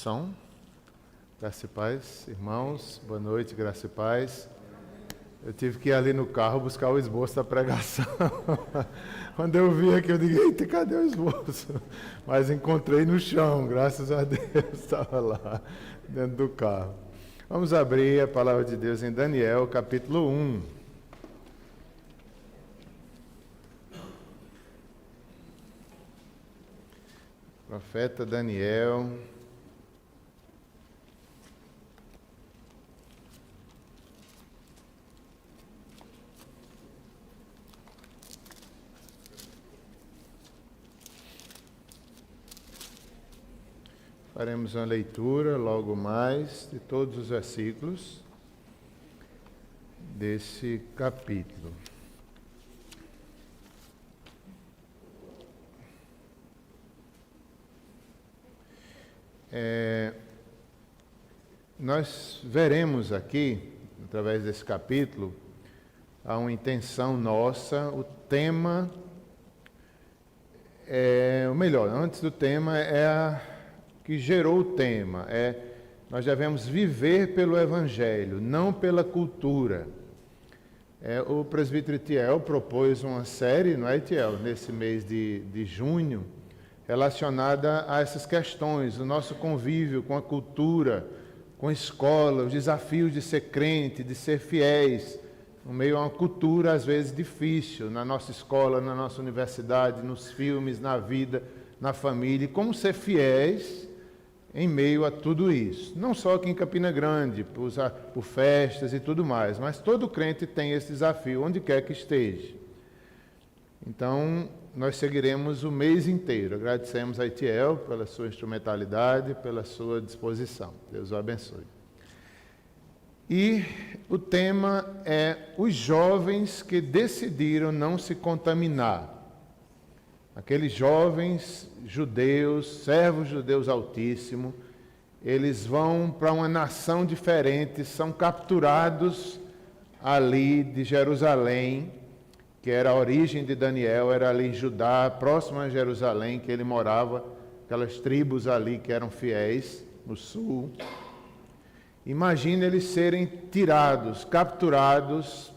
Som, graça e paz, irmãos, boa noite, graça e paz. Eu tive que ir ali no carro buscar o esboço da pregação. Quando eu vi aqui, eu digo, eita, cadê o esboço? Mas encontrei no chão, graças a Deus, estava lá, dentro do carro. Vamos abrir a palavra de Deus em Daniel, capítulo 1. Profeta Daniel. Faremos uma leitura logo mais de todos os versículos desse capítulo. Nós veremos aqui, através desse capítulo, há uma intenção nossa, o tema, antes do tema, que gerou o tema, nós devemos viver pelo Evangelho, não pela cultura. O presbítero Itiel propôs uma série, não é, Itiel, nesse mês de junho, relacionada a essas questões, o nosso convívio com a cultura, com a escola, os desafios de ser crente, de ser fiéis, no meio a uma cultura às vezes difícil, na nossa escola, na nossa universidade, nos filmes, na vida, na família, e como ser fiéis em meio a tudo isso. Não só aqui em Campina Grande, por festas e tudo mais, mas todo crente tem esse desafio, onde quer que esteja. Então, nós seguiremos o mês inteiro. Agradecemos a Itiel pela sua instrumentalidade, pela sua disposição. Deus o abençoe. E o tema é os jovens que decidiram não se contaminar. Aqueles jovens judeus, servos judeus altíssimos, eles vão para uma nação diferente, são capturados ali de Jerusalém, que era a origem de Daniel, era ali em Judá, próximo a Jerusalém, que ele morava, aquelas tribos ali que eram fiéis, no sul. Imagina eles serem tirados, capturados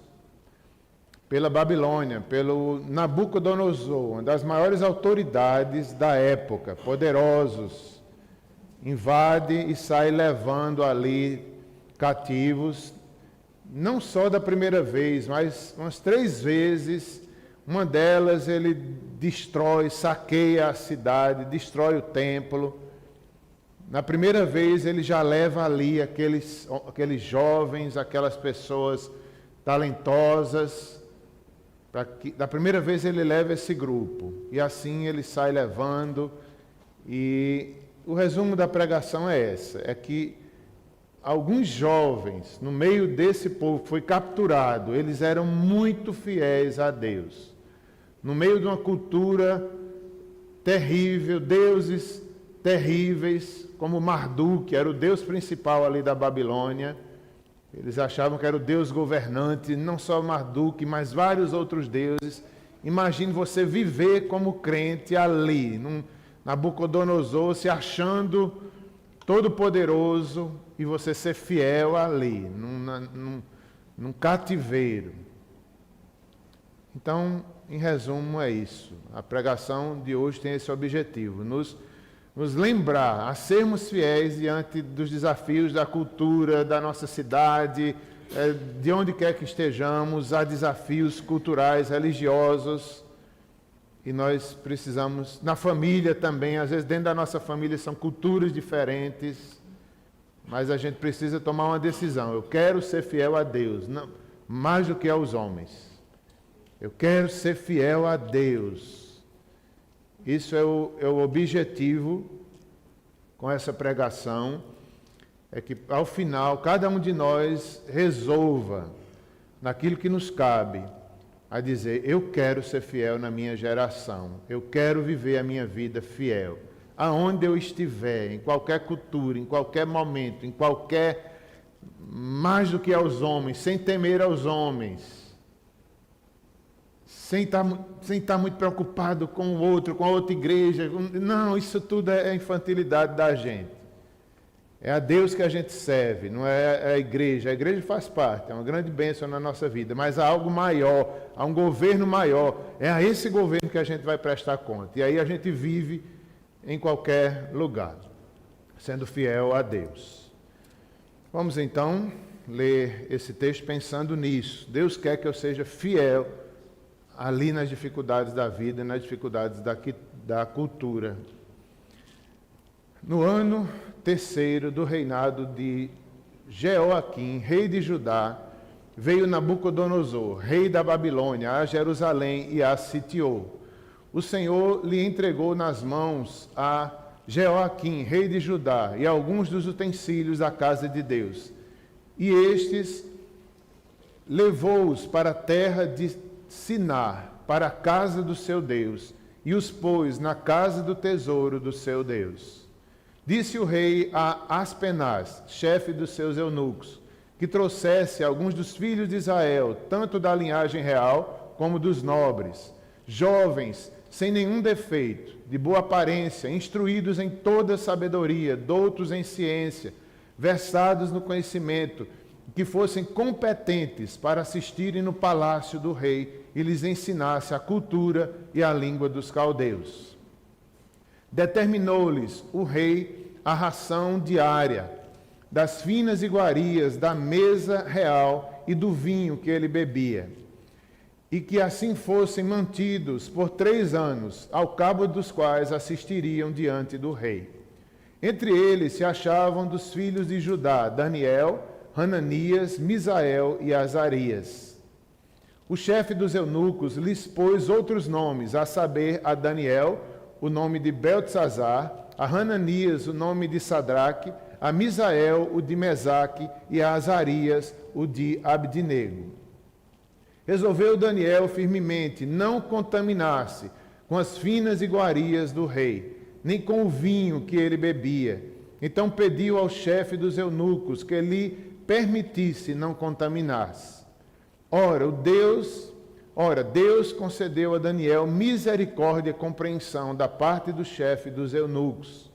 pela Babilônia, pelo Nabucodonosor, uma das maiores autoridades da época, poderosos, invade e sai levando ali cativos, não só da primeira vez, mas umas 3 vezes. Uma delas ele destrói, saqueia a cidade, destrói o templo. Na primeira vez ele já leva ali aqueles jovens, aquelas pessoas talentosas. Da primeira vez ele leva esse grupo, e assim ele sai levando. E o resumo da pregação é essa, é que alguns jovens, no meio desse povo que foi capturado, eles eram muito fiéis a Deus. No meio de uma cultura terrível, deuses terríveis, como Marduk, era o deus principal ali da Babilônia. Eles achavam que era o deus governante, não só Marduk, mas vários outros deuses. Imagine você viver como crente ali, Nabucodonosor se achando todo-poderoso, e você ser fiel ali, num cativeiro. Então, em resumo, é isso. A pregação de hoje tem esse objetivo, nos lembrar a sermos fiéis diante dos desafios da cultura, da nossa cidade, de onde quer que estejamos, há desafios culturais, religiosos, e nós precisamos, na família também, às vezes dentro da nossa família são culturas diferentes, mas a gente precisa tomar uma decisão. Eu quero ser fiel a Deus, não, mais do que aos homens. Eu quero ser fiel a Deus. Isso é o objetivo com essa pregação, é que ao final cada um de nós resolva, naquilo que nos cabe, a dizer, eu quero ser fiel na minha geração, eu quero viver a minha vida fiel. Aonde eu estiver, em qualquer cultura, em qualquer momento, mais do que aos homens, sem temer aos homens, sem estar muito preocupado com o outro, com a outra igreja. Não, isso tudo é infantilidade da gente. É a Deus que a gente serve, não é a igreja. A igreja faz parte, é uma grande bênção na nossa vida, mas há algo maior, há um governo maior. É a esse governo que a gente vai prestar conta. E aí a gente vive em qualquer lugar, sendo fiel a Deus. Vamos então ler esse texto pensando nisso. Deus quer que eu seja fiel ali nas dificuldades da vida, nas dificuldades da cultura. No ano terceiro do reinado de Jeoaquim, rei de Judá, veio Nabucodonosor, rei da Babilônia, a Jerusalém e a sitiou. O Senhor lhe entregou nas mãos a Jeoaquim, rei de Judá, e alguns dos utensílios da casa de Deus. E estes levou-os para a terra de Sinar, para a casa do seu Deus, e os pôs na casa do tesouro do seu Deus. Disse o rei a Aspenaz, chefe dos seus eunucos, que trouxesse alguns dos filhos de Israel, tanto da linhagem real como dos nobres, jovens, sem nenhum defeito, de boa aparência, instruídos em toda sabedoria, doutos em ciência, versados no conhecimento, que fossem competentes para assistirem no palácio do rei e lhes ensinasse a cultura e a língua dos caldeus. Determinou-lhes o rei a ração diária, das finas iguarias da mesa real e do vinho que ele bebia, e que assim fossem mantidos por 3 anos, ao cabo dos quais assistiriam diante do rei. Entre eles se achavam dos filhos de Judá, Daniel, Hananias, Misael e Azarias. O chefe dos eunucos lhes pôs outros nomes, a saber, a Daniel, o nome de Beltesazar, a Hananias, o nome de Sadraque, a Misael, o de Mesaque, e a Azarias, o de Abdinego. Resolveu Daniel firmemente não contaminar-se com as finas iguarias do rei, nem com o vinho que ele bebia. Então pediu ao chefe dos eunucos que lhe permitisse não contaminar-se. Ora, Deus concedeu a Daniel misericórdia e compreensão da parte do chefe dos eunucos.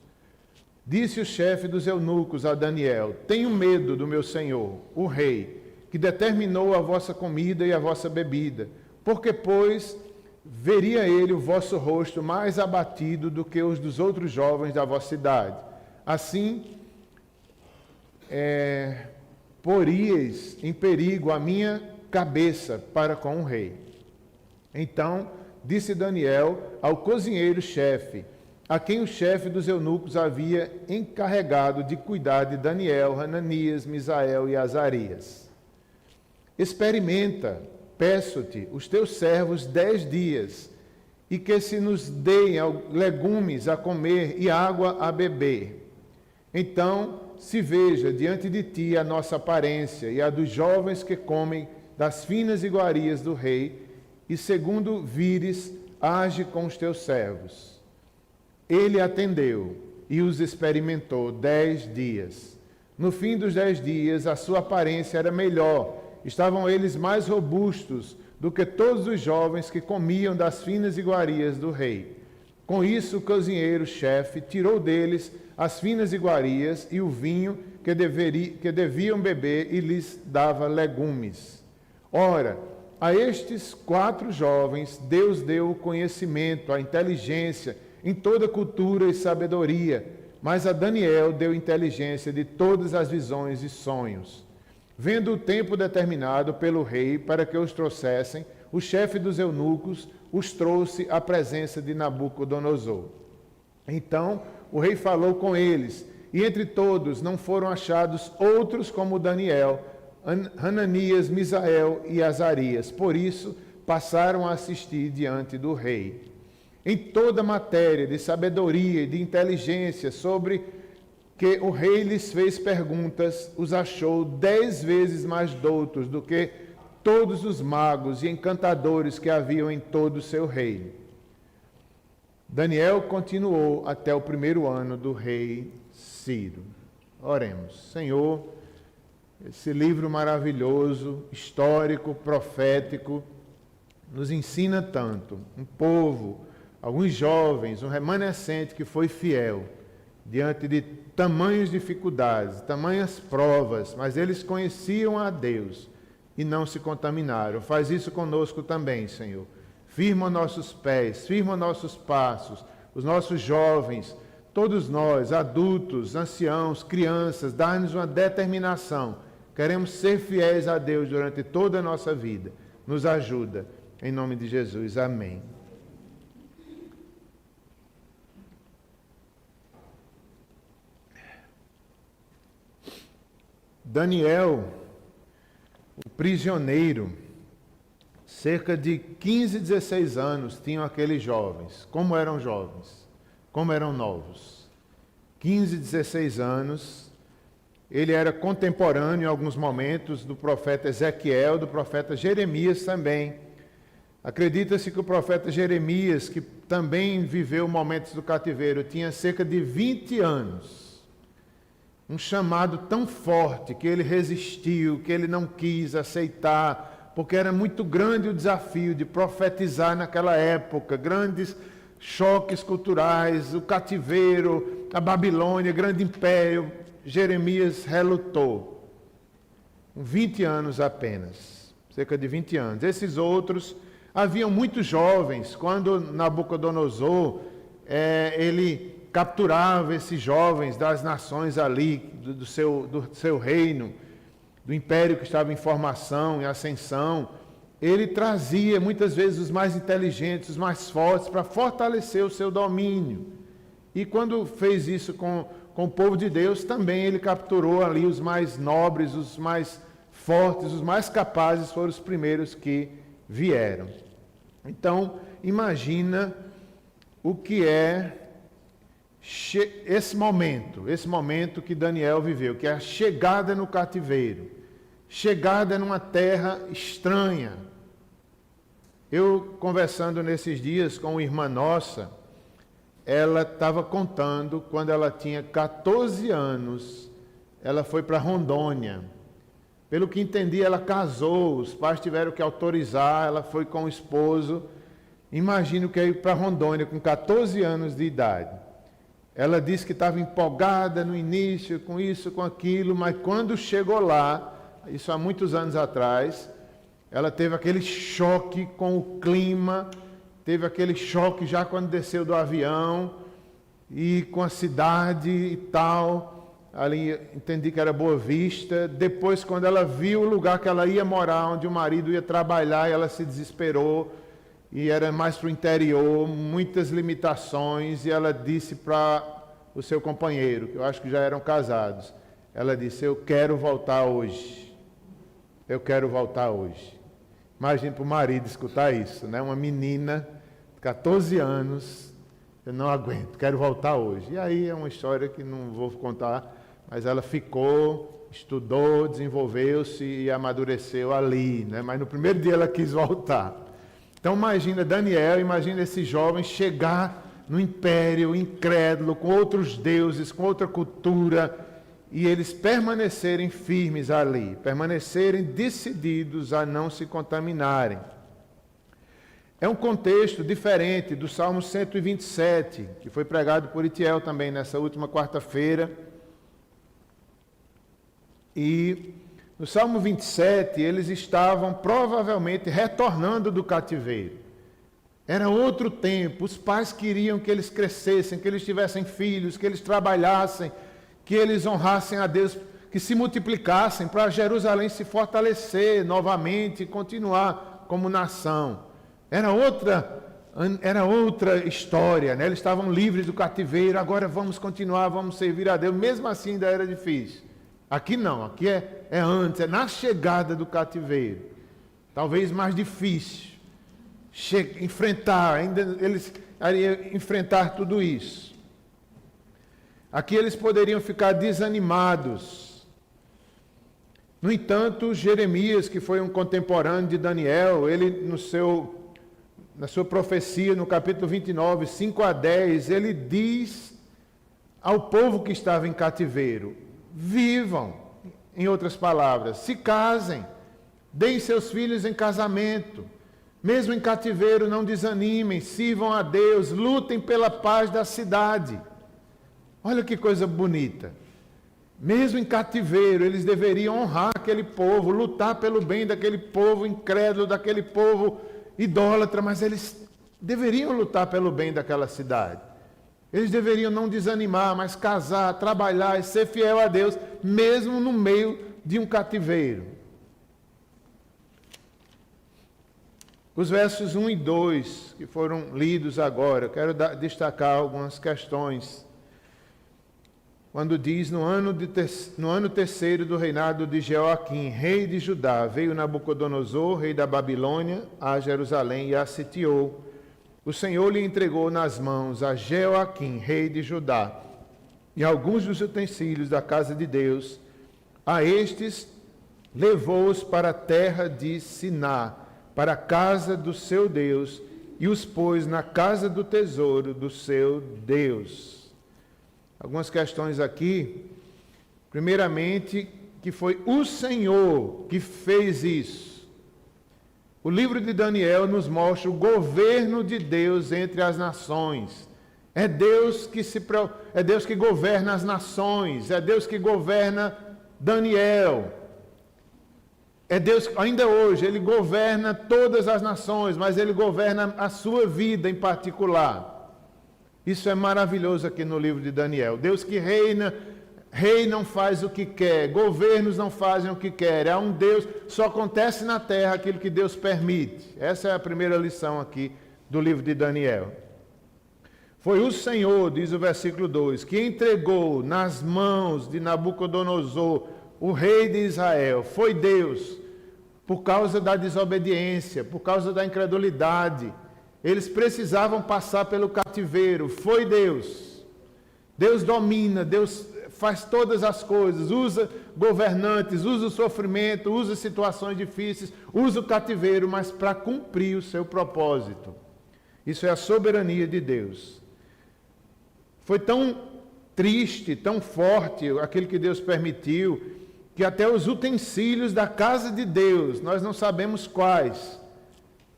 Disse o chefe dos eunucos a Daniel: tenho medo do meu senhor, o rei, que determinou a vossa comida e a vossa bebida, porque, pois, veria ele o vosso rosto mais abatido do que os dos outros jovens da vossa idade. Assim, poríeis em perigo a minha cabeça para com o rei. Então disse Daniel ao cozinheiro-chefe, a quem o chefe dos eunucos havia encarregado de cuidar de Daniel, Hananias, Misael e Azarias: experimenta, peço-te, os teus servos 10 dias, e que se nos deem legumes a comer e água a beber. Então se veja diante de ti a nossa aparência e a dos jovens que comem das finas iguarias do rei, e segundo vires, age com os teus servos. Ele atendeu e os experimentou 10 dias. No fim dos 10 dias, a sua aparência era melhor. Estavam eles mais robustos do que todos os jovens que comiam das finas iguarias do rei. Com isso, o cozinheiro-chefe tirou deles as finas iguarias e o vinho que deviam beber e lhes dava legumes. Ora, a estes 4 jovens, Deus deu o conhecimento, a inteligência, em toda cultura e sabedoria, mas a Daniel deu inteligência de todas as visões e sonhos. Vendo o tempo determinado pelo rei para que os trouxessem, o chefe dos eunucos os trouxe à presença de Nabucodonosor. Então o rei falou com eles, e entre todos não foram achados outros como Daniel, Hananias, Misael e Azarias. Por isso, passaram a assistir diante do rei. Em toda matéria de sabedoria e de inteligência sobre que o rei lhes fez perguntas, os achou 10 vezes mais doutos do que todos os magos e encantadores que haviam em todo o seu reino. Daniel continuou até o 1º ano do rei Ciro. Oremos. Senhor, esse livro maravilhoso, histórico, profético, nos ensina tanto. Um povo, alguns jovens, um remanescente que foi fiel, diante de tamanhas dificuldades, tamanhas provas, mas eles conheciam a Deus e não se contaminaram. Faz isso conosco também, Senhor. Firma nossos pés, firma nossos passos, os nossos jovens, todos nós, adultos, anciãos, crianças, dá-nos uma determinação. Queremos ser fiéis a Deus durante toda a nossa vida. Nos ajuda, em nome de Jesus. Amém. Daniel, o prisioneiro, cerca de 15, 16 anos tinham aqueles jovens. Como eram jovens? Como eram novos? 15, 16 anos. Ele era contemporâneo em alguns momentos do profeta Ezequiel, do profeta Jeremias também. Acredita-se que o profeta Jeremias, que também viveu momentos do cativeiro, tinha cerca de 20 anos. Um chamado tão forte que ele resistiu, que ele não quis aceitar, porque era muito grande o desafio de profetizar naquela época, grandes choques culturais, o cativeiro, a Babilônia, grande império. Jeremias relutou. 20 anos apenas, cerca de 20 anos. Esses outros, haviam muitos jovens, quando Nabucodonosor, ele capturava esses jovens das nações ali, do seu reino, do império que estava em formação, em ascensão, ele trazia muitas vezes os mais inteligentes, os mais fortes, para fortalecer o seu domínio. E quando fez isso com o povo de Deus, também ele capturou ali os mais nobres, os mais fortes, os mais capazes, foram os primeiros que vieram. Então, imagina o que é esse momento que Daniel viveu, que é a chegada no cativeiro, chegada numa terra estranha. Eu, conversando nesses dias com uma irmã nossa, ela estava contando, quando ela tinha 14 anos, ela foi para Rondônia. Pelo que entendi, ela casou, os pais tiveram que autorizar, ela foi com o esposo. Imagino que ir para Rondônia com 14 anos de idade. Ela disse que estava empolgada no início, com isso, com aquilo, mas quando chegou lá, isso há muitos anos atrás, ela teve aquele choque com o clima, teve aquele choque já quando desceu do avião, e com a cidade e tal. Ali entendi que era Boa Vista. Depois, quando ela viu o lugar que ela ia morar, onde o marido ia trabalhar, ela se desesperou. E era mais para o interior, muitas limitações, e ela disse para o seu companheiro, que eu acho que já eram casados, ela disse: eu quero voltar hoje, eu quero voltar hoje. Imagine para o marido escutar isso, né? Uma menina de 14 anos, eu não aguento, quero voltar hoje. E aí é uma história que não vou contar, mas ela ficou, estudou, desenvolveu-se e amadureceu ali, né? Mas no primeiro dia ela quis voltar. Então imagina Daniel, imagina esse jovem chegar no império incrédulo, com outros deuses, com outra cultura, e eles permanecerem firmes ali, permanecerem decididos a não se contaminarem. É um contexto diferente do Salmo 127, que foi pregado por Itiel também nessa última quarta-feira. E no Salmo 27, eles estavam provavelmente retornando do cativeiro. Era outro tempo, os pais queriam que eles crescessem, que eles tivessem filhos, que eles trabalhassem, que eles honrassem a Deus, que se multiplicassem para Jerusalém se fortalecer novamente e continuar como nação. Era outra história, né? Eles estavam livres do cativeiro, agora vamos continuar, vamos servir a Deus. Mesmo assim ainda era difícil. Aqui não, aqui é antes, é na chegada do cativeiro. Talvez mais difícil. Enfrentar tudo isso. Aqui eles poderiam ficar desanimados. No entanto, Jeremias, que foi um contemporâneo de Daniel, ele na sua profecia, no capítulo 29, 5 a 10, ele diz ao povo que estava em cativeiro: vivam, em outras palavras, se casem, deem seus filhos em casamento, mesmo em cativeiro não desanimem, sirvam a Deus, lutem pela paz da cidade. Olha que coisa bonita. Mesmo em cativeiro, eles deveriam honrar aquele povo, lutar pelo bem daquele povo incrédulo, daquele povo idólatra, mas eles deveriam lutar pelo bem daquela cidade. Eles deveriam não desanimar, mas casar, trabalhar e ser fiel a Deus, mesmo no meio de um cativeiro. Os versos 1 e 2, que foram lidos agora, eu quero destacar algumas questões. Quando diz, no ano terceiro do reinado de Jeoaquim, rei de Judá, veio Nabucodonosor, rei da Babilônia, a Jerusalém e a sitiou. O Senhor lhe entregou nas mãos a Jeoaquim, rei de Judá, e alguns dos utensílios da casa de Deus. A estes levou-os para a terra de Siná, para a casa do seu Deus, e os pôs na casa do tesouro do seu Deus. Algumas questões aqui. Primeiramente, que foi o Senhor que fez isso. O livro de Daniel nos mostra o governo de Deus entre as nações. É Deus que governa as nações, é Deus que governa Daniel. É Deus, ainda hoje, Ele governa todas as nações, mas Ele governa a sua vida em particular. Isso é maravilhoso aqui no livro de Daniel. Deus que reina, rei não faz o que quer, governos não fazem o que querem. Há um Deus, só acontece na terra aquilo que Deus permite. Essa é a primeira lição aqui do livro de Daniel. Foi o Senhor, diz o versículo 2, que entregou nas mãos de Nabucodonosor, o rei de Israel. Foi Deus, por causa da desobediência, por causa da incredulidade. Eles precisavam passar pelo cativeiro. Foi Deus. Deus domina, Deus faz todas as coisas, usa governantes, usa o sofrimento, usa situações difíceis, usa o cativeiro, mas para cumprir o seu propósito. Isso é a soberania de Deus. Foi tão triste, tão forte aquilo que Deus permitiu, que até os utensílios da casa de Deus, nós não sabemos quais.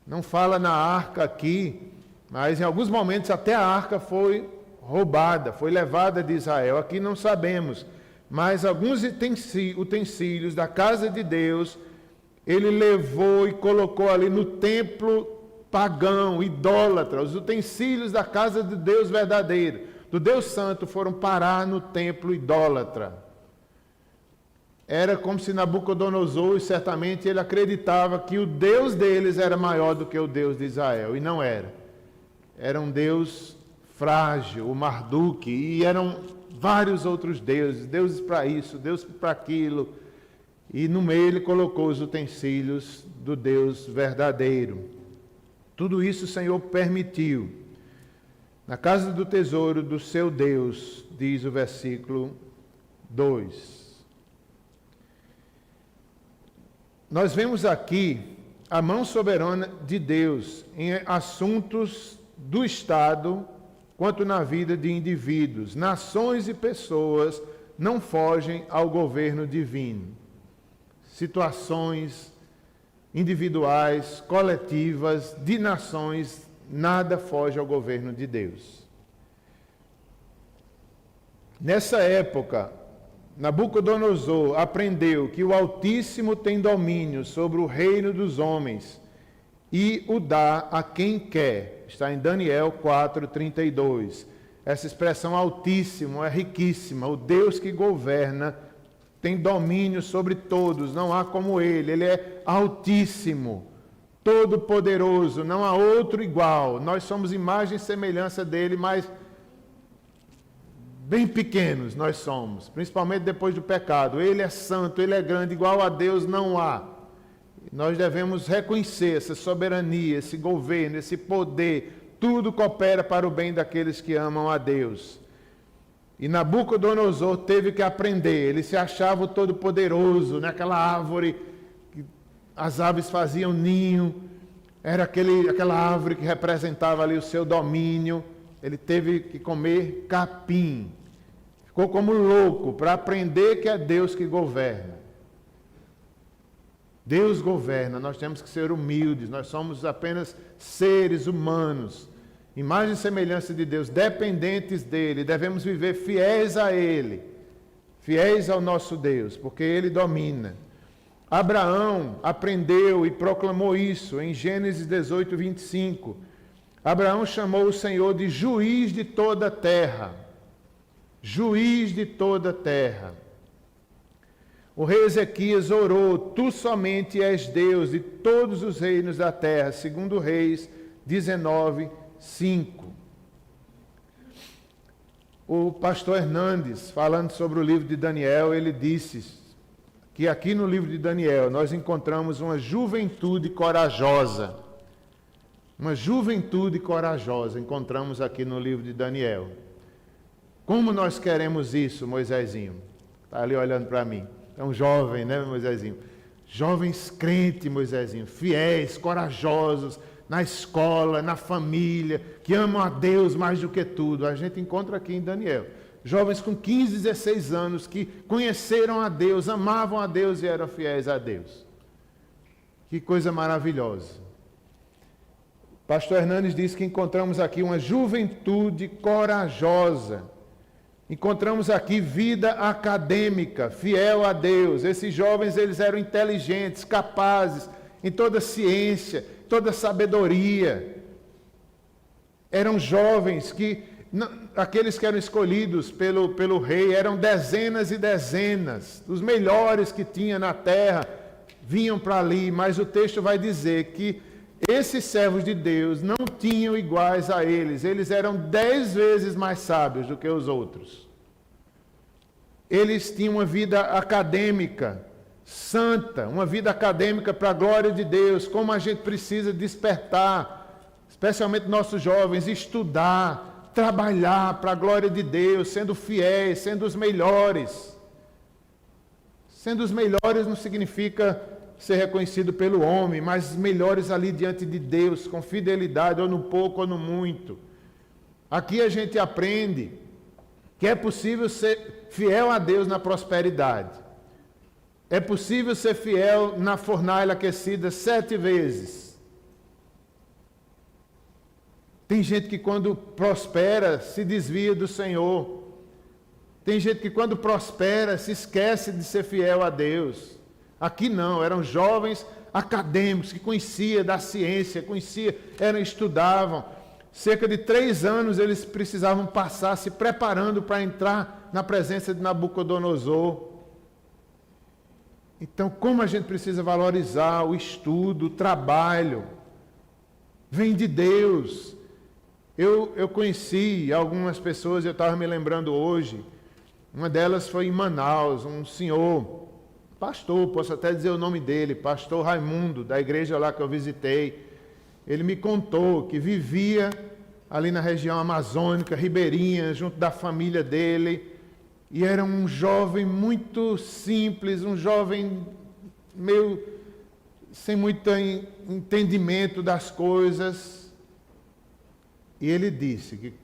Não fala na arca aqui, mas em alguns momentos até a arca foi roubada, foi levada de Israel. Aqui não sabemos, mas alguns utensílios da casa de Deus, ele levou e colocou ali no templo pagão, idólatra. Os utensílios da casa de Deus verdadeiro, do Deus Santo, foram parar no templo idólatra. Era como se Nabucodonosor, certamente ele acreditava que o Deus deles era maior do que o Deus de Israel, e não era. Era um Deus frágil, o Marduk, e eram vários outros deuses, deuses para isso, deuses para aquilo, e no meio ele colocou os utensílios do Deus verdadeiro. Tudo isso o Senhor permitiu. Na casa do tesouro do seu Deus, diz o versículo 2. Nós vemos aqui a mão soberana de Deus em assuntos do Estado, quanto na vida de indivíduos. Nações e pessoas não fogem ao governo divino. Situações individuais, coletivas, de nações, nada foge ao governo de Deus. Nessa época, Nabucodonosor aprendeu que o Altíssimo tem domínio sobre o reino dos homens e o dá a quem quer. Está em Daniel 4:32. Essa expressão Altíssimo é riquíssima. O Deus que governa tem domínio sobre todos, não há como ele é Altíssimo, Todo-Poderoso, não há outro igual. Nós somos imagem e semelhança dele, mas bem pequenos nós somos, principalmente depois do pecado. Ele é santo, ele é grande, igual a Deus não há. Nós devemos reconhecer essa soberania, esse governo, esse poder. Tudo coopera para o bem daqueles que amam a Deus. E Nabucodonosor teve que aprender. Ele se achava o todo-poderoso, naquela árvore, que as aves faziam ninho. Era aquela árvore que representava ali o seu domínio. Ele teve que comer capim. Ficou como louco para aprender que é Deus que governa. Deus governa, nós temos que ser humildes, nós somos apenas seres humanos. imagem e semelhança de Deus, dependentes dele, devemos viver fiéis a ele, fiéis ao nosso Deus, porque ele domina. Abraão aprendeu e proclamou isso em Gênesis 18, 25. Abraão chamou o Senhor de juiz de toda a terra. Juiz de toda a terra. O rei Ezequias orou: tu somente és Deus de todos os reinos da terra, segundo Reis 19, 5. O pastor Hernandes, falando sobre o livro de Daniel, ele disse que aqui no livro de Daniel nós encontramos uma juventude corajosa. Uma juventude corajosa encontramos aqui no livro de Daniel. Como nós queremos isso, Moisésinho? Está ali olhando para mim. É um jovem, né, Moisésinho? Jovens crentes, Moisésinho, fiéis, corajosos, na escola, na família, que amam a Deus mais do que tudo. A gente encontra aqui em Daniel. Jovens com 15, 16 anos que conheceram a Deus, amavam a Deus e eram fiéis a Deus. Que coisa maravilhosa. Pastor Hernandes diz que encontramos aqui uma juventude corajosa. Encontramos aqui vida acadêmica, fiel a Deus. Esses jovens, eles eram inteligentes, capazes em toda ciência, toda sabedoria. Eram jovens que, aqueles que eram escolhidos pelo rei, eram dezenas e dezenas. Os melhores que tinha na terra vinham para ali, mas o texto vai dizer que esses servos de Deus não tinham iguais a eles. Eles eram 10 vezes mais sábios do que os outros. Eles tinham uma vida acadêmica, santa, uma vida acadêmica para a glória de Deus. Como a gente precisa despertar, especialmente nossos jovens, estudar, trabalhar para a glória de Deus, sendo fiéis, sendo os melhores. Sendo os melhores não significa ser reconhecido pelo homem, mas melhores ali diante de Deus, com fidelidade, ou no pouco ou no muito. Aqui a gente aprende que é possível ser fiel a Deus na prosperidade. É possível ser fiel na fornalha aquecida 7 vezes. Tem gente que quando prospera se desvia do Senhor. Tem gente que quando prospera se esquece de ser fiel a Deus. Aqui não, eram jovens acadêmicos que conheciam da ciência, estudavam. Cerca de 3 anos eles precisavam passar se preparando para entrar na presença de Nabucodonosor. Então, como a gente precisa valorizar o estudo, o trabalho, vem de Deus. Eu conheci algumas pessoas, eu estava me lembrando hoje, uma delas foi em Manaus, um senhor, pastor, posso até dizer o nome dele, pastor Raimundo, da igreja lá que eu visitei. Ele me contou que vivia ali na região amazônica, ribeirinha, junto da família dele, e era um jovem muito simples, um jovem meio sem muito entendimento das coisas. E ele disse que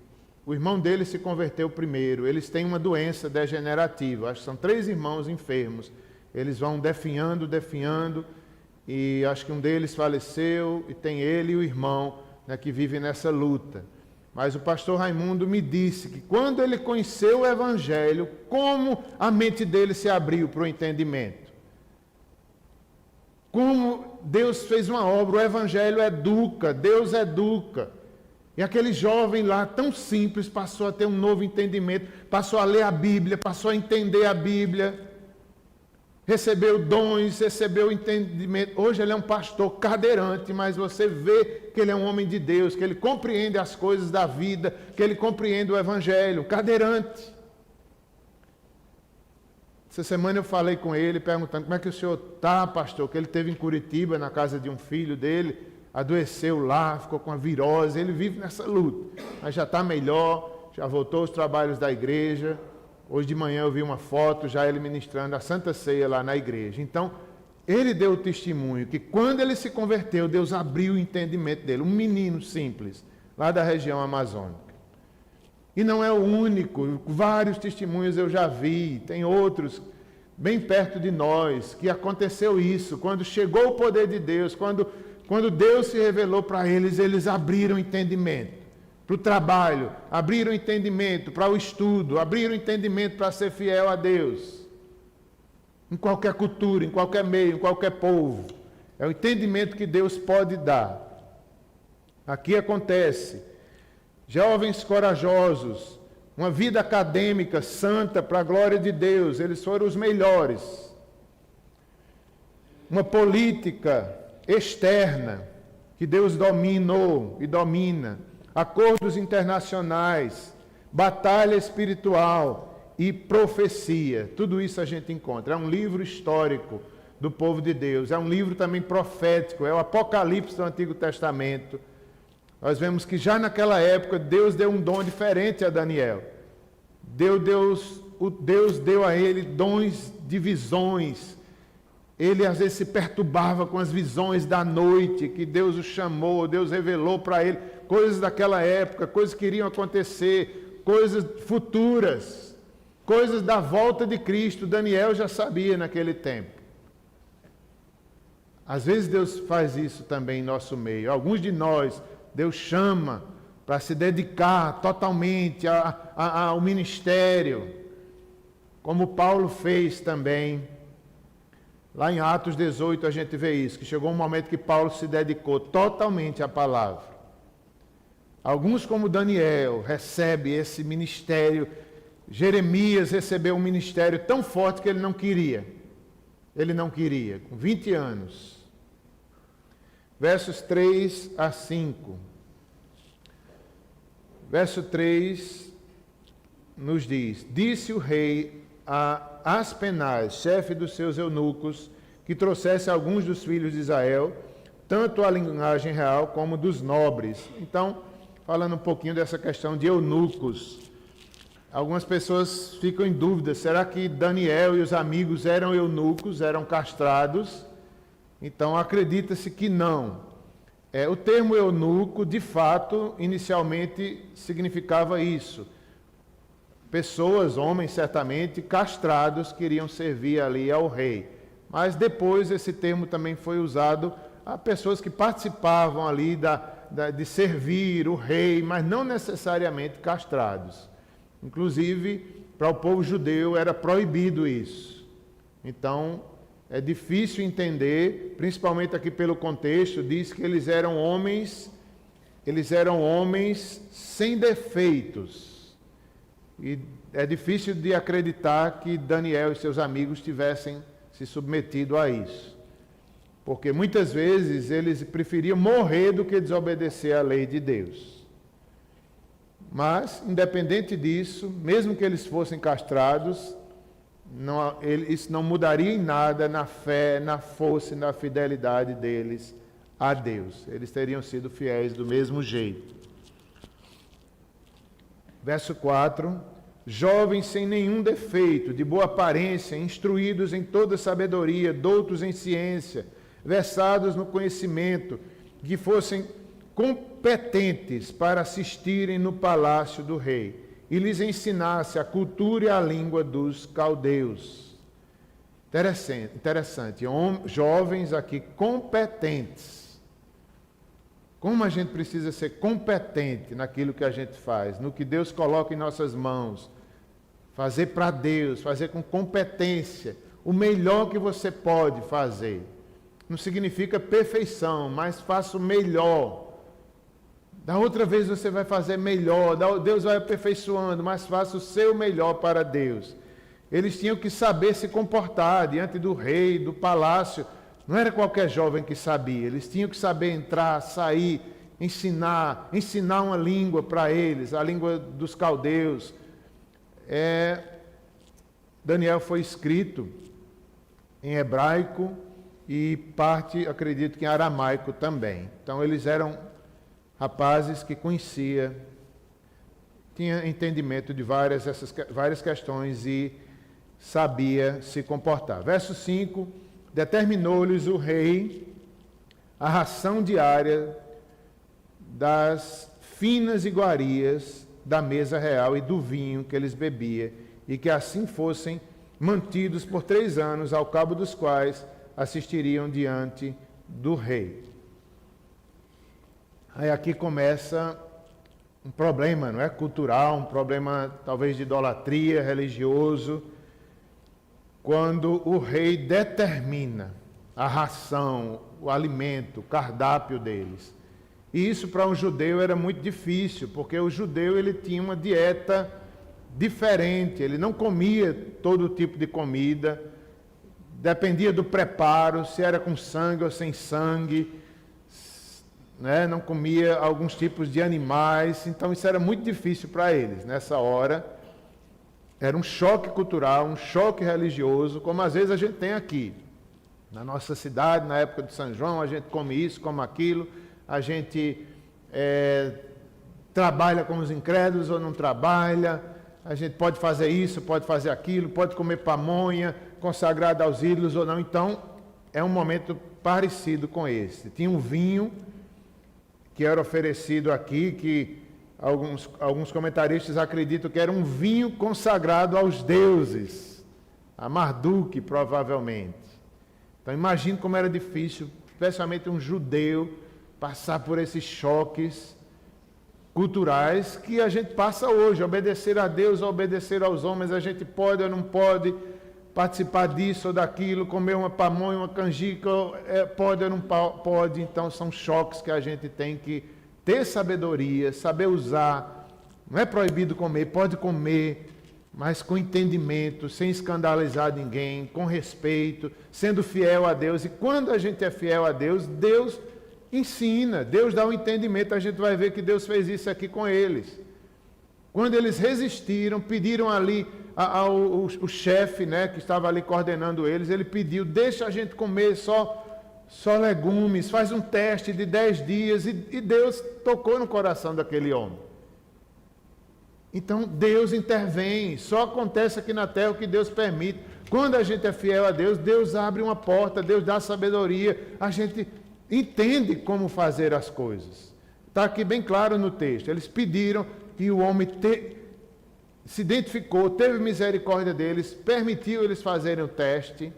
o irmão dele se converteu primeiro. Eles têm uma doença degenerativa, acho que são 3 irmãos enfermos. Eles vão definhando, e acho que um deles faleceu, e tem ele e o irmão, né, que vivem nessa luta. Mas o pastor Raimundo me disse que quando ele conheceu o Evangelho, como a mente dele se abriu para o entendimento. Como Deus fez uma obra, o Evangelho educa, Deus educa. E aquele jovem lá, tão simples, passou a ter um novo entendimento, passou a ler a Bíblia, passou a entender a Bíblia. Recebeu dons, recebeu entendimento. Hoje ele é um pastor cadeirante, mas você vê que ele é um homem de Deus, que ele compreende as coisas da vida, que ele compreende o Evangelho, cadeirante. Essa semana eu falei com ele, perguntando como é que o senhor está, pastor, que ele esteve em Curitiba, na casa de um filho dele, adoeceu lá, ficou com a virose, ele vive nessa luta, mas já está melhor, já voltou aos trabalhos da igreja. Hoje de manhã eu vi uma foto, já ele ministrando a Santa Ceia lá na igreja. Então, ele deu o testemunho que quando ele se converteu, Deus abriu o entendimento dele. Um menino simples, lá da região amazônica. E não é o único, vários testemunhos eu já vi, tem outros bem perto de nós, que aconteceu isso. Quando chegou o poder de Deus, quando Deus se revelou para eles, eles abriram o entendimento. para o trabalho, abrir o entendimento para o estudo, abrir o entendimento para ser fiel a Deus. Em qualquer cultura, em qualquer meio, em qualquer povo. É o entendimento que Deus pode dar. Aqui acontece. Jovens corajosos, uma vida acadêmica santa para a glória de Deus, eles foram os melhores. Uma política externa que Deus dominou e domina, acordos internacionais, batalha espiritual e profecia. Tudo isso a gente encontra. É um livro histórico do povo de Deus. É um livro também profético. É o Apocalipse do Antigo Testamento. Nós vemos que já naquela época Deus deu um dom diferente a Daniel. Deus deu a ele dons de visões. Ele às vezes se perturbava com as visões da noite, que Deus o chamou, Deus revelou para ele coisas daquela época, coisas que iriam acontecer, coisas futuras, coisas da volta de Cristo. Daniel já sabia naquele tempo. Às vezes Deus faz isso também em nosso meio. Alguns de nós, Deus chama para se dedicar totalmente ao ministério, como Paulo fez também. Lá em Atos 18 a gente vê isso, que chegou um momento que Paulo se dedicou totalmente à palavra. Alguns, como Daniel, recebem esse ministério. Jeremias recebeu um ministério tão forte que ele não queria. Ele não queria, com 20 anos. Versos 3 a 5. Verso 3 nos diz: Disse o rei a Aspenaz, chefe dos seus eunucos, que trouxesse alguns dos filhos de Israel, tanto a linhagem real como dos nobres. Então, falando um pouquinho dessa questão de eunucos. Algumas pessoas ficam em dúvida, será que Daniel e os amigos eram eunucos, eram castrados? Então, acredita-se que não. O termo eunuco, de fato, inicialmente significava isso. Pessoas, homens certamente, castrados, queriam servir ali ao rei. Mas depois esse termo também foi usado a pessoas que participavam ali de servir o rei, mas não necessariamente castrados. Inclusive, para o povo judeu era proibido isso. Então, é difícil entender, principalmente aqui pelo contexto, diz que eles eram homens sem defeitos. E é difícil de acreditar que Daniel e seus amigos tivessem se submetido a isso. Porque muitas vezes eles preferiam morrer do que desobedecer à lei de Deus. Mas, independente disso, mesmo que eles fossem castrados, isso não mudaria em nada na fé, na força e na fidelidade deles a Deus. Eles teriam sido fiéis do mesmo jeito. Verso 4, jovens sem nenhum defeito, de boa aparência, instruídos em toda sabedoria, doutos em ciência, versados no conhecimento, que fossem competentes para assistirem no palácio do rei, e lhes ensinasse a cultura e a língua dos caldeus. Interessante. Jovens aqui competentes. Como a gente precisa ser competente naquilo que a gente faz, no que Deus coloca em nossas mãos. Fazer para Deus, fazer com competência, o melhor que você pode fazer. Não significa perfeição, mas faça o melhor. Da outra vez você vai fazer melhor, Deus vai aperfeiçoando, mas faça o seu melhor para Deus. Eles tinham que saber se comportar diante do rei, do palácio. Não era qualquer jovem que sabia, eles tinham que saber entrar, sair, ensinar uma língua para eles, a língua dos caldeus. Daniel foi escrito em hebraico e parte, acredito que em aramaico também. Então eles eram rapazes que conhecia, tinha entendimento de várias questões e sabia se comportar. Verso 5, determinou-lhes o rei a ração diária das finas iguarias da mesa real e do vinho que eles bebiam, e que assim fossem mantidos por 3 anos, ao cabo dos quais assistiriam diante do rei. Aí aqui começa um problema, não é? Cultural, um problema talvez de idolatria, religioso, quando o rei determina a ração, o alimento, o cardápio deles. E isso para um judeu era muito difícil, porque o judeu ele tinha uma dieta diferente, ele não comia todo tipo de comida, dependia do preparo, se era com sangue ou sem sangue, né? Não comia alguns tipos de animais, então isso era muito difícil para eles. Nessa hora, era um choque cultural, um choque religioso, como às vezes a gente tem aqui. Na nossa cidade, na época de São João, a gente come isso, come aquilo, a gente trabalha com os incrédulos ou não trabalha, a gente pode fazer isso, pode fazer aquilo, pode comer pamonha, consagrada aos ídolos ou não. Então, é um momento parecido com esse. Tinha um vinho que era oferecido aqui, que alguns comentaristas acreditam que era um vinho consagrado aos deuses, a Marduk, provavelmente. Então, imagine como era difícil, especialmente um judeu, passar por esses choques culturais que a gente passa hoje, obedecer a Deus ou obedecer aos homens, a gente pode ou não pode participar disso ou daquilo, comer uma pamonha, uma canjica, pode ou não pode. Então são choques que a gente tem que ter sabedoria, saber usar. Não é proibido comer, pode comer, mas com entendimento, sem escandalizar ninguém, com respeito, sendo fiel a Deus. E quando a gente é fiel a Deus, Deus ensina, Deus dá um entendimento. A gente vai ver que Deus fez isso aqui com eles. Quando eles resistiram, pediram ali o chefe, né, que estava ali coordenando eles, ele pediu, deixa a gente comer só legumes, faz um teste de 10 dias, e Deus tocou no coração daquele homem. Então Deus intervém, só acontece aqui na terra o que Deus permite. Quando a gente é fiel a Deus, Deus abre uma porta, Deus dá sabedoria, a gente entende como fazer as coisas. Está aqui bem claro no texto, eles pediram e o homem se identificou, teve misericórdia deles, permitiu eles fazerem o teste.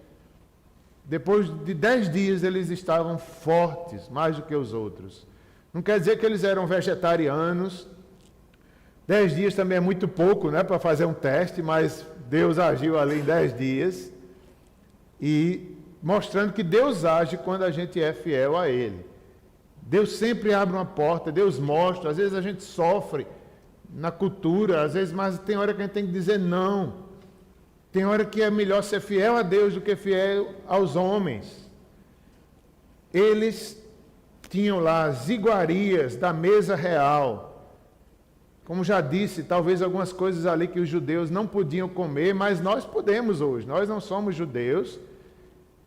Depois de 10 dias eles estavam fortes, mais do que os outros. Não quer dizer que eles eram vegetarianos. 10 dias também é muito pouco, né, para fazer um teste, mas Deus agiu ali em 10 dias, e mostrando que Deus age quando a gente é fiel a Ele. Deus sempre abre uma porta, Deus mostra. Às vezes a gente sofre na cultura, às vezes, mas tem hora que a gente tem que dizer não. Tem hora que é melhor ser fiel a Deus do que fiel aos homens. Eles tinham lá as iguarias da mesa real. Como já disse, talvez algumas coisas ali que os judeus não podiam comer, mas nós podemos hoje. Nós não somos judeus,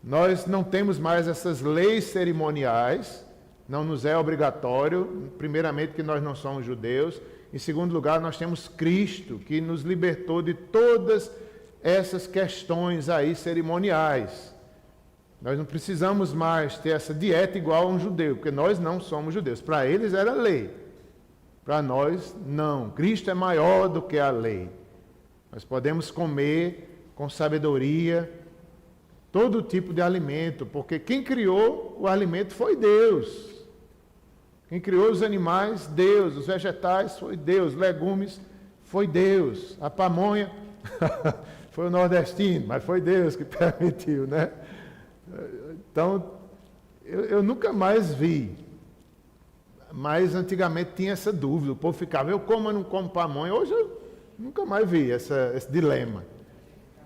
nós não temos mais essas leis cerimoniais, não nos é obrigatório, primeiramente que nós não somos judeus. Em segundo lugar, nós temos Cristo, que nos libertou de todas essas questões aí cerimoniais. Nós não precisamos mais ter essa dieta igual a um judeu, porque nós não somos judeus. Para eles era lei, para nós não. Cristo é maior do que a lei. Nós podemos comer com sabedoria todo tipo de alimento, porque quem criou o alimento foi Deus. Quem criou os animais, Deus. Os vegetais, foi Deus. Legumes, foi Deus. A pamonha foi o nordestino, mas foi Deus que permitiu, né? Então, eu nunca mais vi. Mas antigamente tinha essa dúvida. O povo ficava, eu como ou não como pamonha? Hoje eu nunca mais vi esse dilema.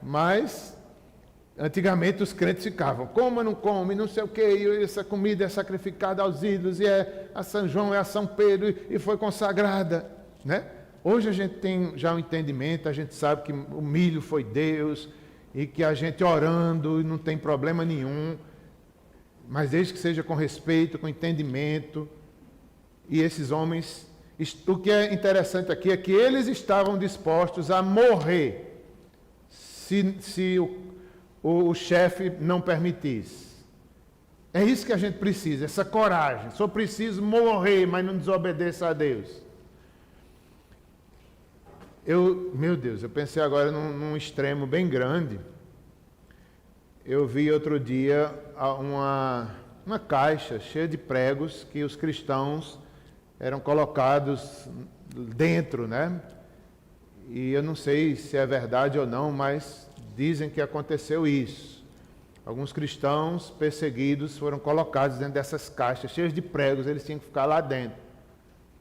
Mas antigamente os crentes ficavam, como ou não come, não sei o que, e essa comida é sacrificada aos ídolos, e é a São João, é a São Pedro, e foi consagrada, né? Hoje a gente tem já um entendimento, a gente sabe que o milho foi Deus, e que a gente orando não tem problema nenhum, mas desde que seja com respeito, com entendimento. E esses homens, o que é interessante aqui é que eles estavam dispostos a morrer se o chefe não permitisse. É isso que a gente precisa, essa coragem. Só preciso morrer, mas não desobedeça a Deus. Meu Deus, eu pensei agora num extremo bem grande. Eu vi outro dia uma caixa cheia de pregos que os cristãos eram colocados dentro, né? E eu não sei se é verdade ou não, mas dizem que aconteceu isso. Alguns cristãos perseguidos foram colocados dentro dessas caixas cheias de pregos, eles tinham que ficar lá dentro.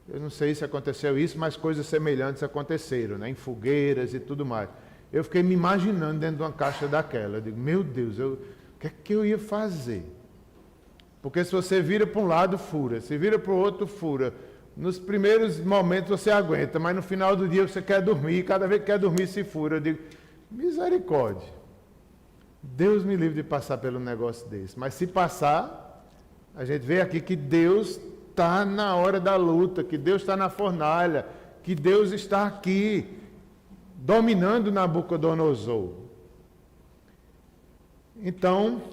Eu não sei se aconteceu isso, mas coisas semelhantes aconteceram, né? Em fogueiras e tudo mais. Eu fiquei me imaginando dentro de uma caixa daquela. Eu digo, meu Deus, o que é que eu ia fazer? Porque se você vira para um lado, fura. Se vira para o outro, fura. Nos primeiros momentos você aguenta, mas no final do dia você quer dormir. E cada vez que quer dormir, se fura. Eu digo, misericórdia. Deus me livre de passar pelo negócio desse. Mas se passar, a gente vê aqui que Deus está na hora da luta, que Deus está na fornalha, que Deus está aqui, dominando Nabucodonosor. Então,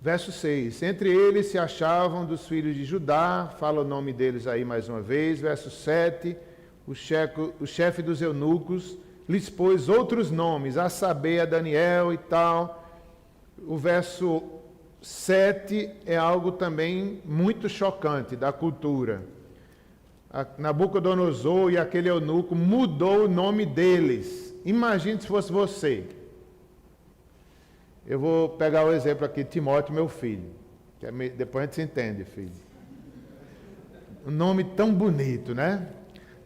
verso 6, entre eles se achavam dos filhos de Judá, fala o nome deles aí mais uma vez. Verso 7, o chefe dos eunucos lhes pôs outros nomes, a saber, a Daniel e tal. O verso 7 é algo também muito chocante da cultura. Nabucodonosor e aquele eunuco mudou o nome deles. Imagine se fosse você. Eu vou pegar o exemplo aqui de Timóteo, meu filho. Depois a gente se entende, filho. Um nome tão bonito, né?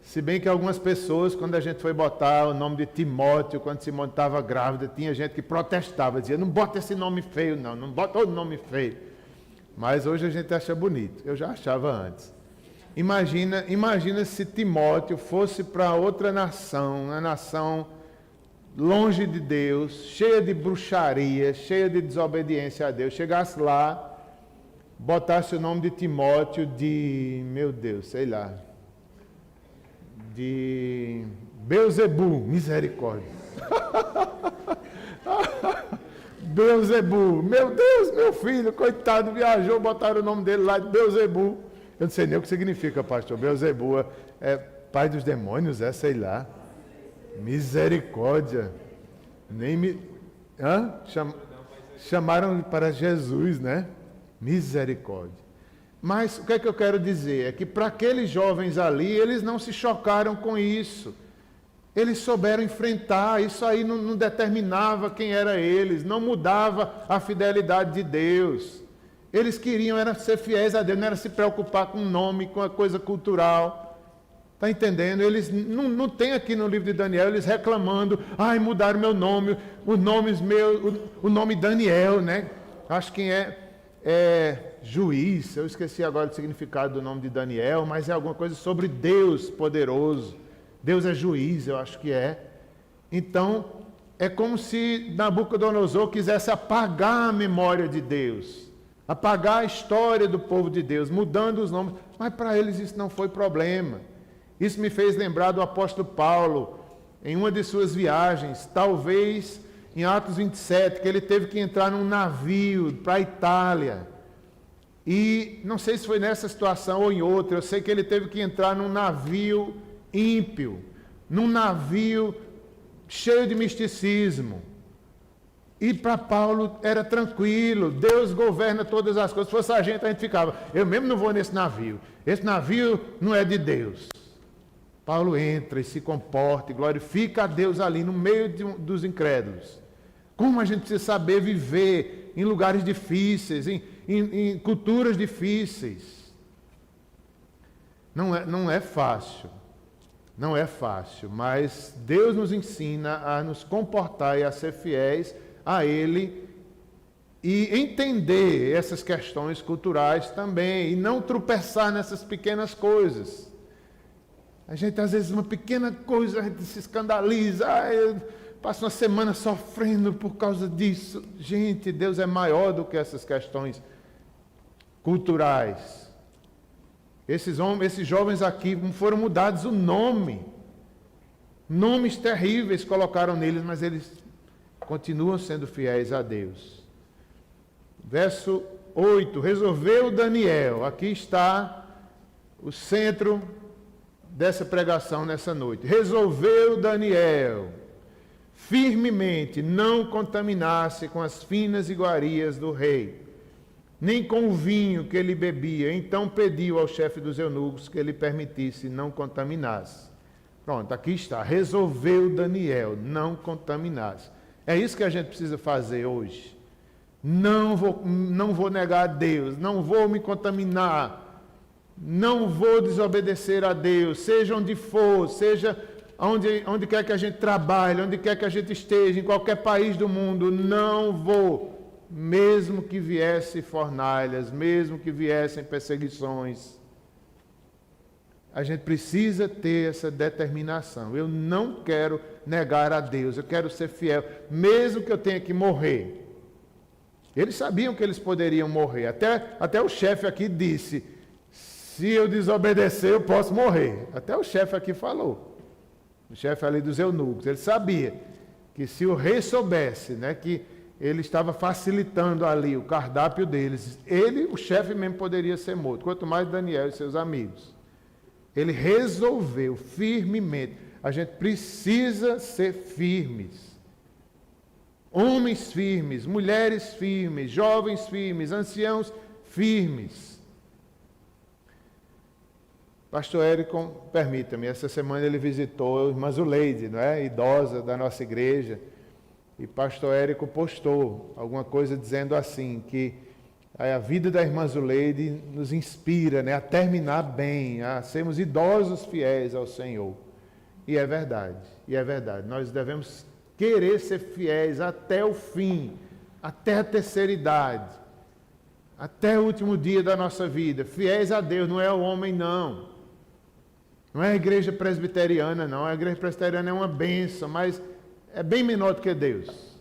Se bem que algumas pessoas, quando a gente foi botar o nome de Timóteo, quando Simone estava grávida, tinha gente que protestava, dizia, não bota esse nome feio não, não bota outro nome feio. Mas hoje a gente acha bonito, eu já achava antes. Imagina se Timóteo fosse para outra nação, uma nação longe de Deus, cheia de bruxaria, cheia de desobediência a Deus, chegasse lá, botasse o nome de Timóteo de, meu Deus, sei lá, de Beelzebu, misericórdia. Beelzebu, meu Deus, meu filho, coitado, viajou, botaram o nome dele lá de Beelzebu. Eu não sei nem o que significa, pastor. Beelzebu é pai dos demônios, sei lá. Misericórdia. Nem me... Chamaram para Jesus, né? Misericórdia. Mas o que é que eu quero dizer? É que para aqueles jovens ali, eles não se chocaram com isso. Eles souberam enfrentar, isso aí não determinava quem era eles, não mudava a fidelidade de Deus. Eles queriam era ser fiéis a Deus, não era se preocupar com o nome, com a coisa cultural. Está entendendo? Eles não tem aqui no livro de Daniel, eles reclamando, ai, mudaram meu nome, os nomes meus, o nome Daniel, né? Acho que é juiz, eu esqueci agora o significado do nome de Daniel, mas é alguma coisa sobre Deus poderoso. Deus é juiz, eu acho que é. Então, é como se Nabucodonosor quisesse apagar a memória de Deus, apagar a história do povo de Deus, mudando os nomes, mas para eles isso não foi problema. Isso me fez lembrar do apóstolo Paulo, em uma de suas viagens, talvez em Atos 27, que ele teve que entrar num navio para a Itália. E não sei se foi nessa situação ou em outra, eu sei que ele teve que entrar num navio ímpio, num navio cheio de misticismo. E para Paulo era tranquilo, Deus governa todas as coisas. Se fosse a gente ficava, eu mesmo não vou nesse navio, esse navio não é de Deus. Paulo entra e se comporta e glorifica a Deus ali no meio dos incrédulos. Como a gente precisa saber viver em lugares difíceis, em culturas difíceis. Não é fácil. Não é fácil, mas Deus nos ensina a nos comportar e a ser fiéis a Ele e entender essas questões culturais também e não tropeçar nessas pequenas coisas. A gente, às vezes, uma pequena coisa, a gente se escandaliza, passa uma semana sofrendo por causa disso. Gente, Deus é maior do que essas questões culturais. Esses jovens aqui foram mudados o nome. Nomes terríveis colocaram neles, mas eles continuam sendo fiéis a Deus. Verso 8, resolveu Daniel. Aqui está o centro dessa pregação nessa noite. Resolveu Daniel firmemente não contaminar-se com as finas iguarias do rei, nem com o vinho que ele bebia. Então pediu ao chefe dos eunucos que ele permitisse não contaminasse. Pronto, aqui está. Resolveu Daniel, não contaminasse. É isso que a gente precisa fazer hoje. Não vou negar a Deus, não vou me contaminar, não vou desobedecer a Deus, seja onde for, seja onde quer que a gente trabalhe, onde quer que a gente esteja, em qualquer país do mundo, não vou, mesmo que viessem fornalhas, mesmo que viessem perseguições. A gente precisa ter essa determinação. Eu não quero negar a Deus, eu quero ser fiel, mesmo que eu tenha que morrer. Eles sabiam que eles poderiam morrer. Até o chefe aqui disse, se eu desobedecer, eu posso morrer. Até o chefe aqui falou. O chefe ali dos eunucos. Ele sabia que se o rei soubesse, né, que ele estava facilitando ali o cardápio deles, ele, o chefe mesmo, poderia ser morto. Quanto mais Daniel e seus amigos. Ele resolveu firmemente. A gente precisa ser firmes. Homens firmes, mulheres firmes, jovens firmes, anciãos firmes. Pastor Érico, permita-me, essa semana ele visitou a irmã Zuleide, não é? Idosa da nossa igreja. E pastor Érico postou alguma coisa dizendo assim, que a vida da irmã Zuleide nos inspira, né, a terminar bem, a sermos idosos fiéis ao Senhor. E é verdade, Nós devemos querer ser fiéis até o fim, até a terceira idade, até o último dia da nossa vida. Fiéis a Deus, não é ao homem, não. Não é a igreja presbiteriana, não. A igreja presbiteriana é uma bênção, mas é bem menor do que Deus.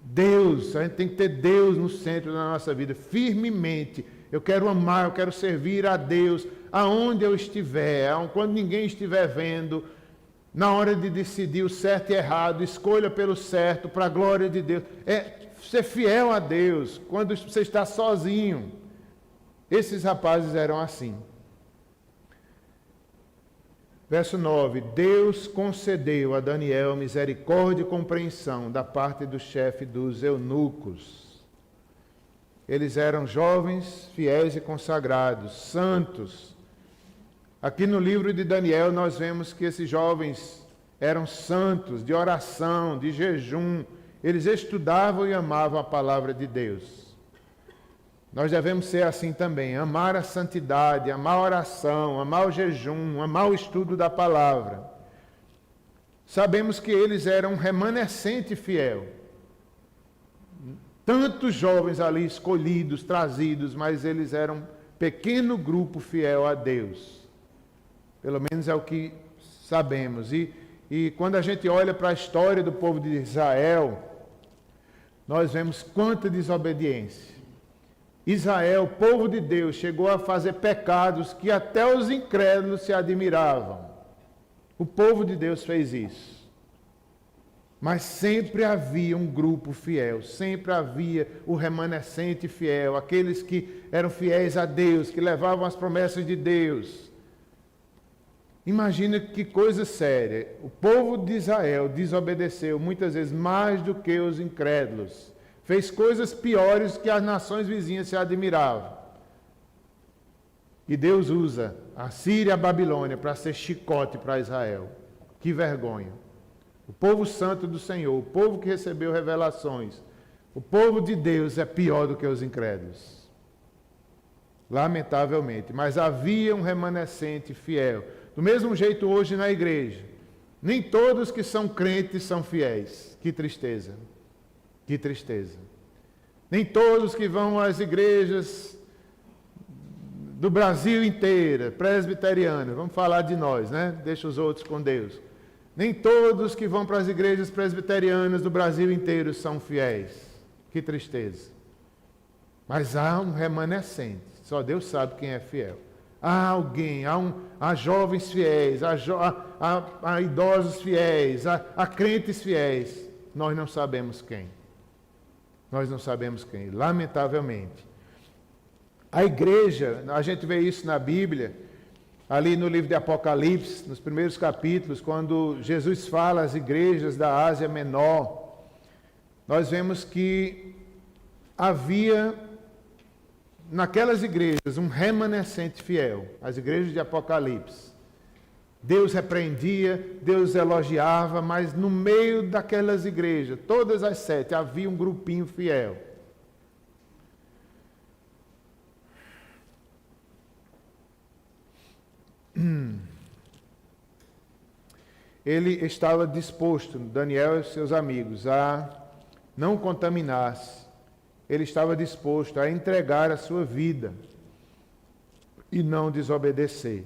Deus, a gente tem que ter Deus no centro da nossa vida, firmemente. Eu quero amar, eu quero servir a Deus, aonde eu estiver, quando ninguém estiver vendo, na hora de decidir o certo e errado, escolha pelo certo, para a glória de Deus. É ser fiel a Deus, quando você está sozinho. Esses rapazes eram assim. Verso 9, Deus concedeu a Daniel misericórdia e compreensão da parte do chefe dos eunucos. Eles eram jovens, fiéis e consagrados, santos. Aqui no livro de Daniel nós vemos que esses jovens eram santos, de oração, de jejum. Eles estudavam e amavam a palavra de Deus. Nós devemos ser assim também, amar a santidade, amar a oração, amar o jejum, amar o estudo da palavra. Sabemos que eles eram um remanescente fiel. Tantos jovens ali escolhidos, trazidos, mas eles eram um pequeno grupo fiel a Deus. Pelo menos é o que sabemos. E quando a gente olha para a história do povo de Israel, nós vemos quanta desobediência. Israel, povo de Deus, chegou a fazer pecados que até os incrédulos se admiravam. O povo de Deus fez isso. Mas sempre havia um grupo fiel, sempre havia o remanescente fiel, aqueles que eram fiéis a Deus, que levavam as promessas de Deus. Imagina que coisa séria. O povo de Israel desobedeceu muitas vezes mais do que os incrédulos. Fez coisas piores que as nações vizinhas se admiravam. E Deus usa a Síria e a Babilônia para ser chicote para Israel. Que vergonha. O povo santo do Senhor, o povo que recebeu revelações, o povo de Deus é pior do que os incrédulos. Lamentavelmente. Mas havia um remanescente fiel. Do mesmo jeito hoje na igreja. Nem todos que são crentes são fiéis. Que tristeza. Que tristeza. Nem todos que vão às igrejas do Brasil inteiro, presbiterianas, vamos falar de nós, né? Deixa os outros com Deus. Nem todos que vão para as igrejas presbiterianas do Brasil inteiro são fiéis. Que tristeza. Mas há um remanescente, só Deus sabe quem é fiel. Há alguém, há jovens fiéis, há idosos fiéis, há crentes fiéis. Nós não sabemos quem. Nós não sabemos quem, lamentavelmente. A igreja, a gente vê isso na Bíblia, ali no livro de Apocalipse, nos primeiros capítulos, quando Jesus fala às igrejas da Ásia Menor, nós vemos que havia naquelas igrejas um remanescente fiel, as igrejas de Apocalipse. Deus repreendia, Deus elogiava, mas no meio daquelas igrejas, todas as 7, havia um grupinho fiel. Ele estava disposto, Daniel e seus amigos, a não contaminar-se. Ele estava disposto a entregar a sua vida e não desobedecer.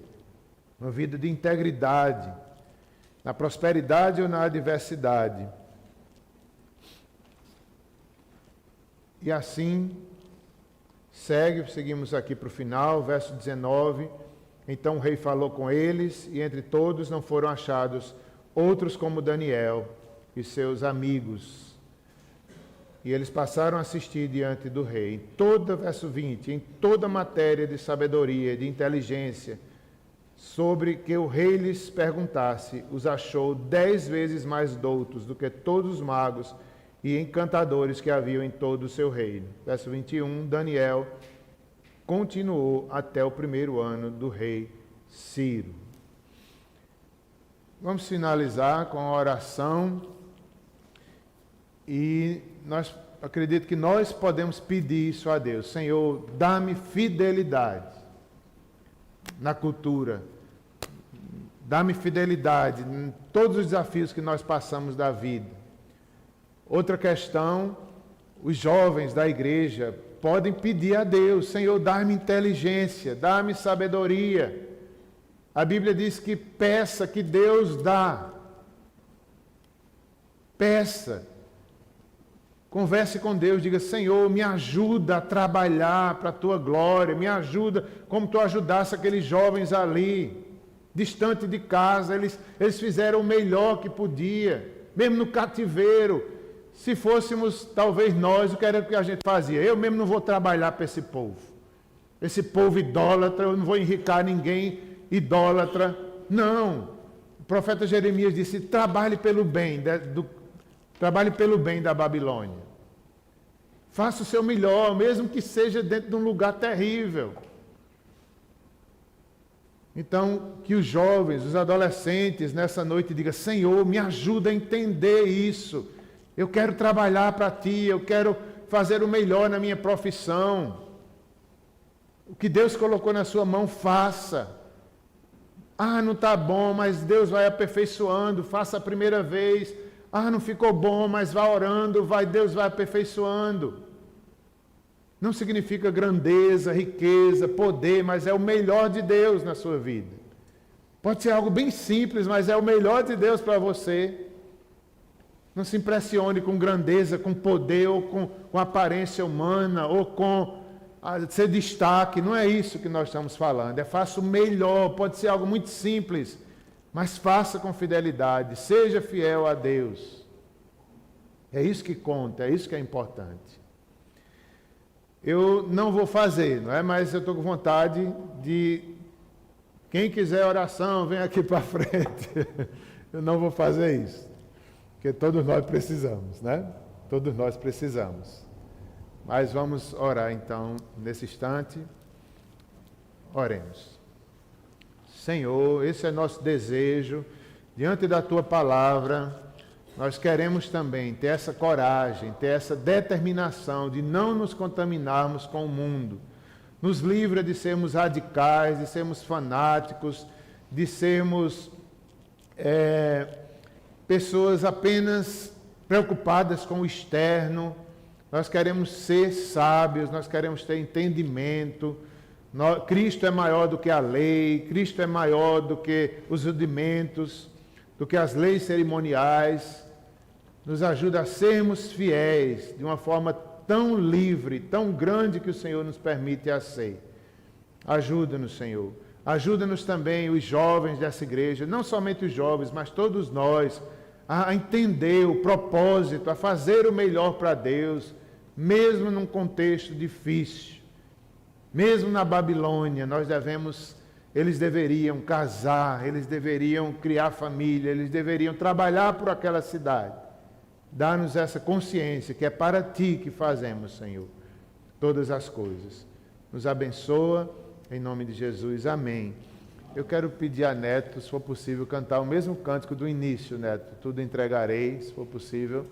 Uma vida de integridade, na prosperidade ou na adversidade. E assim, seguimos aqui para o final, verso 19. Então o rei falou com eles, e entre todos não foram achados outros como Daniel e seus amigos. E eles passaram a assistir diante do rei. Em toda, verso 20, em toda matéria de sabedoria, de inteligência, sobre que o rei lhes perguntasse, os achou 10 vezes mais doutos do que todos os magos e encantadores que haviam em todo o seu reino. Verso 21, Daniel continuou até o 1º ano do rei Ciro. Vamos finalizar com a oração e acredito que nós podemos pedir isso a Deus. Senhor, dá-me fidelidade na cultura, dá-me fidelidade em todos os desafios que nós passamos da vida. Outra questão, os jovens da igreja podem pedir a Deus, Senhor, dá-me inteligência, dá-me sabedoria. A Bíblia diz que peça, que Deus dá. Peça. Converse com Deus, diga, Senhor, me ajuda a trabalhar para a Tua glória, me ajuda como Tu ajudasse aqueles jovens ali, distante de casa, eles fizeram o melhor que podia, mesmo no cativeiro. Se fôssemos, talvez nós, o que era que a gente fazia? Eu mesmo não vou trabalhar para esse povo idólatra, eu não vou enricar ninguém idólatra. Não, o profeta Jeremias disse, trabalhe pelo bem da Babilônia. Faça o seu melhor, mesmo que seja dentro de um lugar terrível. Então, que os jovens, os adolescentes, nessa noite digam, Senhor, me ajuda a entender isso. Eu quero trabalhar para Ti, eu quero fazer o melhor na minha profissão. O que Deus colocou na sua mão, faça. Ah, não está bom, mas Deus vai aperfeiçoando, faça a primeira vez. Ah, não ficou bom, mas vá orando, Deus vai aperfeiçoando. Não significa grandeza, riqueza, poder, mas é o melhor de Deus na sua vida. Pode ser algo bem simples, mas é o melhor de Deus para você. Não se impressione com grandeza, com poder, ou com aparência humana, ou com ser destaque. Não é isso que nós estamos falando. É faça o melhor, pode ser algo muito simples, mas faça com fidelidade, seja fiel a Deus. É isso que conta, é isso que é importante. Eu não vou fazer, não é? Mas eu estou com vontade de... Quem quiser oração, vem aqui para frente. Eu não vou fazer isso, porque todos nós precisamos, né? Todos nós precisamos. Mas vamos orar então, nesse instante. Oremos. Senhor, esse é nosso desejo, diante da Tua palavra, nós queremos também ter essa coragem, ter essa determinação de não nos contaminarmos com o mundo. Nos livra de sermos radicais, de sermos fanáticos, de sermos pessoas apenas preocupadas com o externo. Nós queremos ser sábios, nós queremos ter entendimento. Cristo é maior do que a lei, Cristo é maior do que os rudimentos, do que as leis cerimoniais. Nos ajuda a sermos fiéis de uma forma tão livre, tão grande que o Senhor nos permite a ser. Ajuda-nos, Senhor. Ajuda-nos também os jovens dessa igreja, não somente os jovens, mas todos nós, a entender o propósito, a fazer o melhor para Deus, mesmo num contexto difícil. Mesmo na Babilônia, eles deveriam casar, eles deveriam criar família, eles deveriam trabalhar por aquela cidade. Dá-nos essa consciência que é para Ti que fazemos, Senhor. todas as coisas. Nos abençoa, em nome de Jesus. Amém. Eu quero pedir a Neto, se for possível, cantar o mesmo cântico do início, Neto. Tudo entregarei, se for possível.